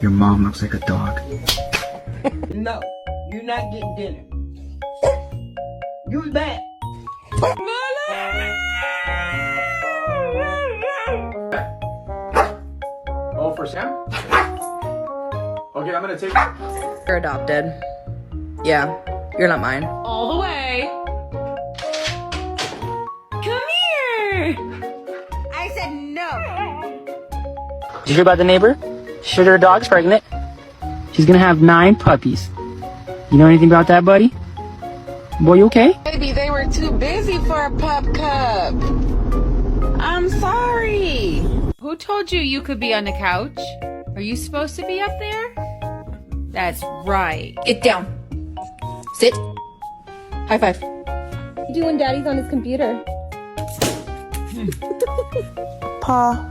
Your mom looks like a dog. No, you're not getting dinner. You're back. Oh, for Sam? Okay, I'm gonna take. You're adopted. Yeah, you're not mine. All the way. Come here. I said no. Did you hear about the neighbor? She said her dog's pregnant. She's gonna have 9 puppies. You know anything about that, buddy? Boy, you okay? Maybe they were too busy for a pup cup. I'm sorry. Who told you could be on the couch? Are you supposed to be up there? That's right. Get down. Sit. High five. Doing daddy's on his computer. Pa,